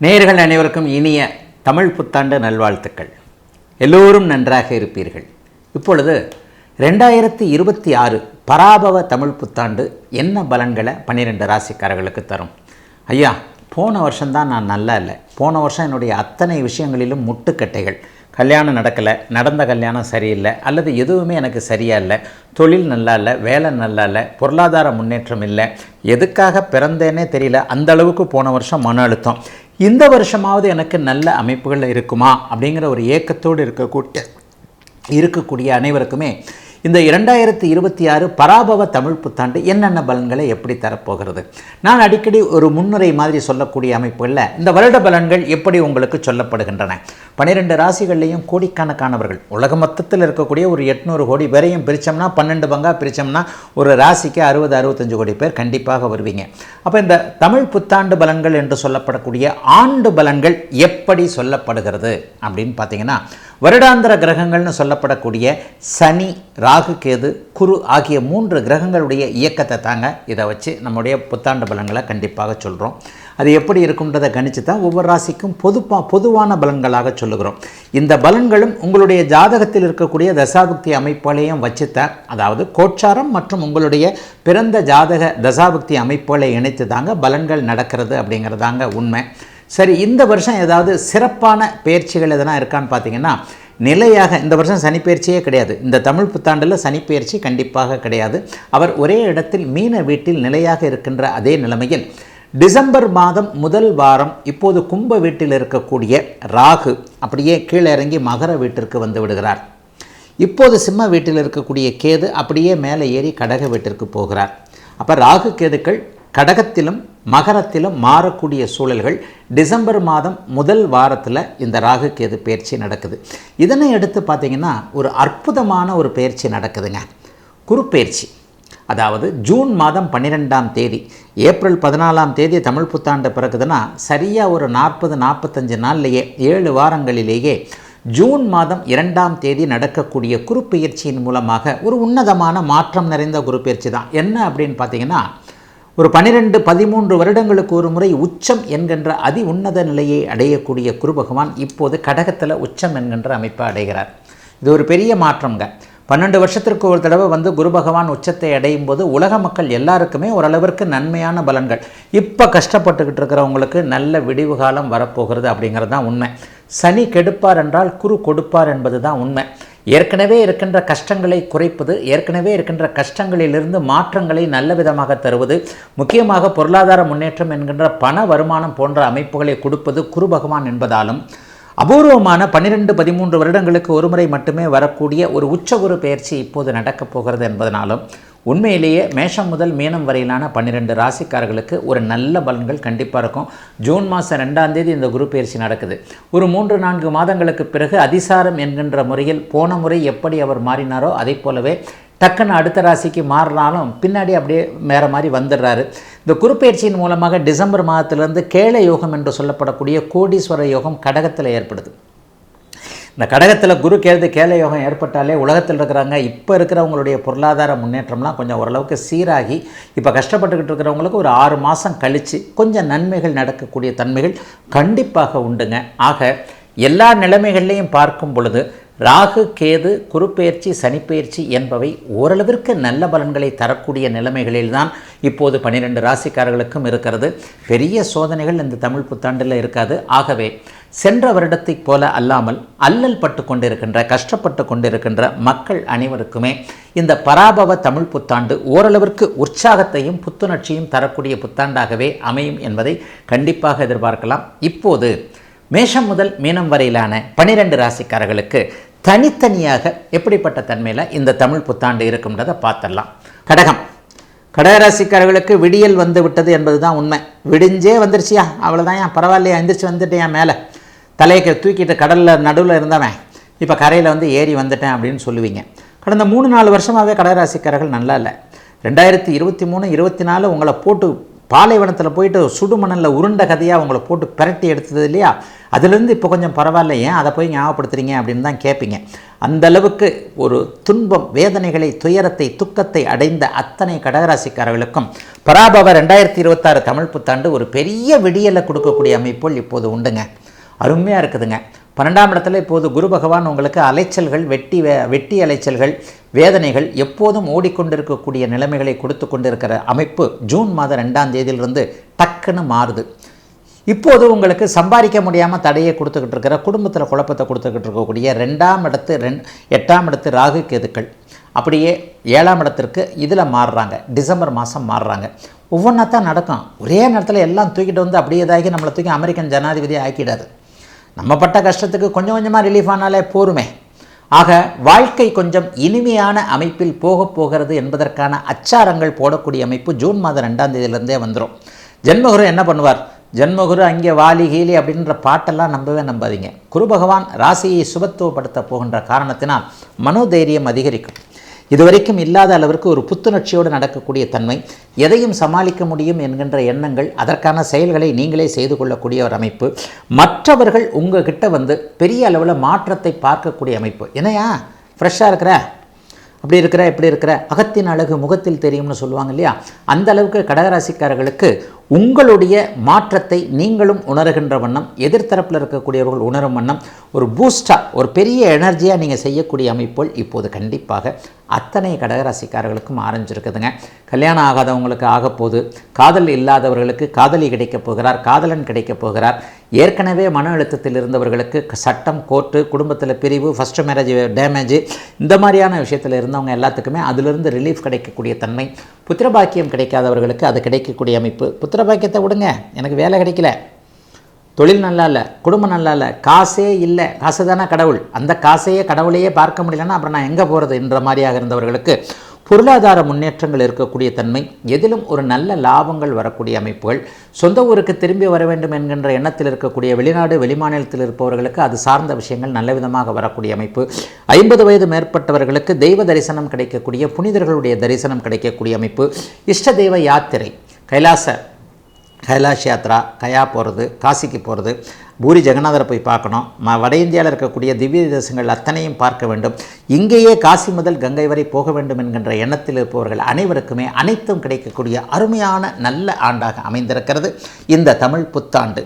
நேயர்கள் அனைவருக்கும் இனிய தமிழ் புத்தாண்டு நல்வாழ்த்துக்கள். எல்லோரும் நன்றாக இருப்பீர்கள். இப்பொழுது 2026 பராபவ தமிழ் புத்தாண்டு என்ன பலன்களை 12 ராசிக்காரர்களுக்கு தரும்? ஐயா, போன வருஷம்தான் நான் நல்லா இல்லை. போன வருஷம் என்னுடைய அத்தனை விஷயங்களிலும் முட்டுக்கட்டைகள். கல்யாணம் நடக்கலை, நடந்த கல்யாணம் சரியில்லை, அல்லது எதுவுமே எனக்கு சரியாக இல்லை, தொழில் நல்லா இல்லை, வேலை நல்லா இல்லை, பொருளாதார முன்னேற்றம் இல்லை, எதுக்காக பிறந்தேனே தெரியல, அந்த அளவுக்கு போன வருஷம் மன அழுத்தம். இந்த வருஷமாவது எனக்கு நல்ல அமைப்புகள் இருக்குமா அப்படிங்கிற ஒரு ஏக்கத்தோடு இருக்கக்கூடிய அனைவருக்குமே இந்த 2026 பராபவ தமிழ் புத்தாண்டு என்னென்ன பலன்களை எப்படி தரப்போகிறது? நான் அடிக்கடி ஒரு முன்னுரை மாதிரி சொல்லக்கூடிய அமைப்புகளில் இந்த வருட பலன்கள் எப்படி உங்களுக்கு சொல்லப்படுகின்றன. 12 ராசிகள்லையும் கோடிக்கணக்கானவர்கள், உலக மொத்தத்தில் இருக்கக்கூடிய ஒரு 800 கோடி பேரையும் பிரித்தோம்னா 12 பங்காக பிரித்தோம்னா ஒரு ராசிக்கு 60-65 கோடி பேர் கண்டிப்பாக வருவீங்க. அப்போ இந்த தமிழ் புத்தாண்டு பலன்கள் என்று சொல்லப்படக்கூடிய ஆண்டு பலன்கள் எப்படி சொல்லப்படுகிறது அப்படின்னு பார்த்தீங்கன்னா, வருடாந்திர கிரகங்கள்னு சொல்லப்படக்கூடிய சனி, ராகு, கேது, குரு ஆகிய 3 கிரகங்களுடைய இயக்கத்தை தாங்க இதை வச்சு நம்முடைய புத்தாண்டு பலன்களை கண்டிப்பாக சொல்கிறோம். அது எப்படி இருக்குன்றதை கணிச்சு தான் ஒவ்வொரு ராசிக்கும் பொதுவான பலன்களாக சொல்லுகிறோம். இந்த பலன்களும் உங்களுடைய ஜாதகத்தில் இருக்கக்கூடிய தசாபுக்தி அமைப்புகளையும் வச்சுத்தான், அதாவது கோட்சாரம் மற்றும் உங்களுடைய பிறந்த ஜாதக தசாபுக்தி அமைப்புகளை இணைத்து தாங்க பலன்கள் நடக்கிறது அப்படிங்கிறதாங்க உண்மை. சரி, இந்த வருஷம் ஏதாவது சிறப்பான பயிற்சிகள் எதனா இருக்கான்னு பார்த்தீங்கன்னா, நிலையாக இந்த வருஷம் சனிப்பெயர்ச்சியே கிடையாது. இந்த தமிழ் புத்தாண்டில் சனிப்பெயர்ச்சி கண்டிப்பாக கிடையாது. அவர் ஒரே இடத்தில் மீன வீட்டில் நிலையாக இருக்கின்ற அதே நிலைமையில் டிசம்பர் மாதம் முதல் வாரம் இப்போது கும்ப வீட்டில் இருக்கக்கூடிய ராகு அப்படியே கீழே இறங்கி மகர வீட்டிற்கு வந்து விடுகிறார். இப்போது சிம்ம வீட்டில் இருக்கக்கூடிய கேது அப்படியே மேலே ஏறி கடக வீட்டிற்கு போகிறார். அப்போ ராகு கேதுக்கள் கடகத்திலும் மகரத்திலும் மாறக்கூடிய சூழல்கள் டிசம்பர் மாதம் முதல் வாரத்தில் இந்த ராகு கேது பயிற்சி நடக்குது. இதனை எடுத்து பார்த்திங்கன்னா ஒரு அற்புதமான ஒரு பயிற்சி நடக்குதுங்க, குரு பயிற்சி. அதாவது ஜூன் மாதம் 12ஆம் தேதி, ஏப்ரல் 14ஆம் தேதி தமிழ் புத்தாண்டு பிறகுதுன்னா சரியாக ஒரு 40-45 நாள்லேயே 7 வாரங்களிலேயே ஜூன் மாதம் 2ஆம் தேதி நடக்கக்கூடிய குரு பயிற்சியின் மூலமாக ஒரு உன்னதமான மாற்றம் நிறைந்த குரு பயிற்சி தான். என்ன அப்படின்னு பார்த்தீங்கன்னா, ஒரு 12-13 வருடங்களுக்கு ஒரு முறை உச்சம் என்கின்ற அதி உன்னத நிலையை அடையக்கூடிய குரு பகவான் இப்போது கடகத்தில் உச்சம் என்கின்ற அமைப்பை அடைகிறார். இது ஒரு பெரிய மாற்றம்ங்க. 12 வருஷத்திற்கு ஒரு தடவை வந்து குரு பகவான் உச்சத்தை அடையும் போது உலக மக்கள் எல்லாருக்குமே ஓரளவிற்கு நன்மையான பலன்கள். இப்போ கஷ்டப்பட்டுக்கிட்டு இருக்கிறவங்களுக்கு நல்ல விடிவு காலம் வரப்போகிறது அப்படிங்கிறது தான் உண்மை. சனி கெடுப்பார் என்றால் குரு கொடுப்பார் என்பது தான் உண்மை. ஏற்கனவே இருக்கின்ற கஷ்டங்களை குறைப்பது, ஏற்கனவே இருக்கின்ற கஷ்டங்களிலிருந்து மாற்றங்களை நல்ல விதமாக தருவது, முக்கியமாக பொருளாதார முன்னேற்றம் என்கின்ற பண வருமானம் போன்ற அமைப்புகளை கொடுப்பது குரு பகவான் என்பதாலும், அபூர்வமான 12-13 வருடங்களுக்கு ஒரு முறை மட்டுமே வரக்கூடிய ஒரு உச்சகுரு பயிற்சி இப்போது நடக்கப் போகிறது என்பதனாலும் உண்மையிலேயே மேஷம் முதல் மீனம் வரையிலான 12 ராசிக்காரர்களுக்கு ஒரு நல்ல பலன்கள் கண்டிப்பாக இருக்கும். ஜூன் மாதம் 2ஆம் தேதி இந்த குரு பயிற்சி நடக்குது. ஒரு 3-4 மாதங்களுக்கு பிறகு அதிசாரம் என்கின்ற முறையில் போன முறை எப்படி அவர் மாறினாரோ அதை போலவே டக்குன்னு அடுத்த ராசிக்கு மாறினாலும் பின்னாடி அப்படியே வேறு மாதிரி வந்துடுறாரு. இந்த குரு பயிற்சியின் மூலமாக டிசம்பர் மாதத்திலிருந்து கேள யோகம் என்று சொல்லப்படக்கூடிய கோடீஸ்வர யோகம் கடகத்தில் ஏற்படுது. இந்த கடகத்தில் குரு கேள யோகம் ஏற்பட்டாலே உலகத்தில் இருக்கிறாங்க இப்போ இருக்கிறவங்களுடைய பொருளாதார முன்னேற்றம்லாம் கொஞ்சம் ஓரளவுக்கு சீராகி இப்போ கஷ்டப்பட்டுக்கிட்டு இருக்கிறவங்களுக்கு ஒரு 6 மாதம் கழித்து கொஞ்சம் நன்மைகள் நடக்கக்கூடிய தன்மைகள் கண்டிப்பாக உண்டுங்க. ஆக எல்லா நிலைமைகள்லையும் பார்க்கும் பொழுது ராகு கேது குருப்பெயர்ச்சி சனிப்பெயர்ச்சி என்பவை ஓரளவிற்கு நல்ல பலன்களை தரக்கூடிய நிலைமைகளில்தான் இப்போது 12 ராசிக்காரர்களுக்கும் இருக்கிறது. பெரிய சோதனைகள் இந்த தமிழ் புத்தாண்டில் இருக்காது. ஆகவே சென்ற வருடத்தைப் போல அல்லாமல் அல்லல் பட்டு கொண்டிருக்கின்ற கஷ்டப்பட்டு கொண்டிருக்கின்ற மக்கள் அனைவருக்குமே இந்த பராபவ தமிழ் புத்தாண்டு ஓரளவிற்கு உற்சாகத்தையும் புத்துணர்ச்சியும் தரக்கூடிய புத்தாண்டாகவே அமையும் என்பதை கண்டிப்பாக எதிர்பார்க்கலாம். இப்போது மேஷம் முதல் மீனம் வரையிலான 12 ராசிக்காரர்களுக்கு தனித்தனியாக எப்படிப்பட்ட தன்மையில் இந்த தமிழ் புத்தாண்டு இருக்கும்ன்றதை பார்த்துடலாம். கடகராசிக்காரர்களுக்கு விடியல் வந்து விட்டது என்பது தான் உண்மை. விடிஞ்சே வந்துருச்சியா, அவ்வளோதான், ஏன் பரவாயில்லையா, எந்திரிச்சு வந்துட்டேன், என் மேலே தலையை தூக்கிட்டு கடலில் நடுவில் இருந்தவன் இப்போ கரையில் வந்து ஏறி வந்துட்டேன் அப்படின்னு சொல்லுவீங்க. கடந்த 3-4 வருஷமாகவே கடகராசிக்காரர்கள் நல்லா இல்லை. 2023-24 உங்களை போட்டு பாலைவனத்தில் போயிட்டு சுடுமணலில் உருண்ட கதையாக அவங்கள போட்டு பிரட்டி எடுத்தது இல்லையா, அதுலேருந்து இப்போ கொஞ்சம் பரவாயில்ல, ஏன் அதை போய் ஞாபகப்படுத்துறீங்க அப்படின்னு தான் கேட்பீங்க. அந்தளவுக்கு ஒரு துன்பம், வேதனைகளை, துயரத்தை, துக்கத்தை அடைந்த அத்தனை கடகராசிக்காரர்களுக்கும் பராபவ 2026 தமிழ் புத்தாண்டு ஒரு பெரிய விடியலை கொடுக்கக்கூடிய அமைப்புகள் இப்போது உண்டுங்க. அருமையாக இருக்குதுங்க. 12ஆம் இடத்துல இப்போது குரு பகவான் உங்களுக்கு அலைச்சல்கள், வெட்டி அலைச்சல்கள், வேதனைகள் எப்போதும் ஓடிக்கொண்டிருக்கக்கூடிய நிலைமைகளை கொடுத்து கொண்டிருக்கிற அமைப்பு ஜூன் மாதம் 2ஆம் தேதியிலிருந்து டக்குன்னு மாறுது. இப்போது உங்களுக்கு சம்பாதிக்க முடியாமல் தடையை கொடுத்துக்கிட்டு இருக்கிற, குடும்பத்தில் குழப்பத்தை கொடுத்துக்கிட்டு இருக்கக்கூடிய 2ஆம் இடத்து 8ஆம் இடத்து ராகு கேதுக்கள் அப்படியே 7ஆம் இடத்திற்கு இதில் மாறுறாங்க. டிசம்பர் மாதம் மாறுறாங்க. ஒவ்வொன்றா தான் நடக்கும். ஒரே நேரத்தில் எல்லாம் தூக்கிட்டு வந்து அப்படியே இதாகி நம்மளை தூக்கி அமெரிக்கன் ஜனாதிபதியை ஆக்கிடாது. நம்ம பட்ட கஷ்டத்துக்கு கொஞ்சம் கொஞ்சமாக ரிலீஃப் ஆனாலே போருமே. ஆக வாழ்க்கை கொஞ்சம் இனிமையான அமைப்பில் போகிறது என்பதற்கான அச்சாரங்கள் போடக்கூடிய அமைப்பு ஜூன் மாதம் 2ஆம் தேதியிலேருந்தே வந்துடும். ஜென்மகுரு என்ன பண்ணுவார்? ஜென்மகுரு அங்கே வாலி கீலி அப்படின்ற பாட்டெல்லாம் நம்பவே நம்பாதீங்க. குரு பகவான் ராசியை சுபத்துவப்படுத்த போகின்ற காரணத்தினால் மனோதைரியம் அதிகரிக்கும். இதுவரைக்கும் இல்லாத அளவிற்கு ஒரு புத்துணர்ச்சியோடு நடக்கக்கூடிய தன்மை, எதையும் சமாளிக்க முடியும் என்கின்ற எண்ணங்கள், அதற்கான செயல்களை நீங்களே செய்து கொள்ளக்கூடிய ஒரு அமைப்பு, மற்றவர்கள் உங்ககிட்ட வந்து பெரிய அளவில் மாற்றத்தை பார்க்கக்கூடிய அமைப்பு. என்னையா ஃப்ரெஷ்ஷாக இருக்கிற, அப்படி இருக்கிற, இப்படி இருக்கிற, அகத்தின் அழகு முகத்தில் தெரியும்னு சொல்லுவாங்க இல்லையா, அந்த அளவுக்கு கடகராசிக்காரர்களுக்கு உங்களுடைய மாற்றத்தை நீங்களும் உணர்கின்ற வண்ணம், எதிர்த்தரப்பில் இருக்கக்கூடியவர்கள் உணரும் வண்ணம் ஒரு பூஸ்டாக, ஒரு பெரிய எனர்ஜியாக நீங்கள் செய்யக்கூடிய அமைப்புகள் இப்போது கண்டிப்பாக அத்தனை கடகராசிக்காரர்களுக்கும் ஆரம்பிச்சிருக்குதுங்க. கல்யாணம் ஆகாதவங்களுக்கு ஆகப்போகுது, காதல் இல்லாதவர்களுக்கு காதலி கிடைக்கப் போகிறார், காதலன் கிடைக்கப் போகிறார், ஏற்கனவே மன அழுத்தத்தில் இருந்தவர்களுக்கு சட்டம், கோர்ட்டு, குடும்பத்தில் பிரிவு, ஃபஸ்ட்டு மேரேஜ் டேமேஜ், இந்த மாதிரியான விஷயத்தில் இருந்தவங்க எல்லாத்துக்குமே அதிலிருந்து ரிலீஃப் கிடைக்கக்கூடிய தன்மை, புத்திரபாக்கியம் கிடைக்காதவர்களுக்கு அது கிடைக்கக்கூடிய அமைப்பு. புத்திரபாக்கியத்தை விடுங்க, எனக்கு வேலை கிடைக்கல, தொழில் நல்லா இல்லை, குடும்பம் நல்லா இல்லை, காசே இல்லை, காசு தானே கடவுள், அந்த காசையே கடவுளையே பார்க்க முடியலன்னா அப்புறம் நான் எங்கே போகிறது என்ற மாதிரியாக இருந்தவர்களுக்கு பொருளாதார முன்னேற்றங்கள் இருக்கக்கூடிய தன்மை, எதிலும் ஒரு நல்ல லாபங்கள் வரக்கூடிய அமைப்புகள், சொந்த ஊருக்கு திரும்பி வர வேண்டும் என்கின்ற எண்ணத்தில் இருக்கக்கூடிய வெளிநாடு வெளிமாநிலத்தில் இருப்பவர்களுக்கு அது சார்ந்த விஷயங்கள் நல்ல விதமாக வரக்கூடிய அமைப்பு, 50 வயது மேற்பட்டவர்களுக்கு தெய்வ தரிசனம் கிடைக்கக்கூடிய, புனிதர்களுடைய தரிசனம் கிடைக்கக்கூடிய அமைப்பு, இஷ்ட தெய்வ யாத்திரை, கைலாஷ் யாத்ரா, கயா போகிறது, காசிக்கு போகிறது, பூரி ஜெகநாதரை போய் பார்க்கணும், வட இந்தியாவில் இருக்கக்கூடிய திவ்ய தேசங்கள் அத்தனையும் பார்க்க வேண்டும், இங்கேயே காசி முதல் கங்கை வரை போக வேண்டும் என்கின்ற எண்ணத்தில் இருப்பவர்கள் அனைவருக்குமே அனைத்தும் கிடைக்கக்கூடிய அருமையான நல்ல ஆண்டாக அமைந்திருக்கிறது இந்த தமிழ் புத்தாண்டு.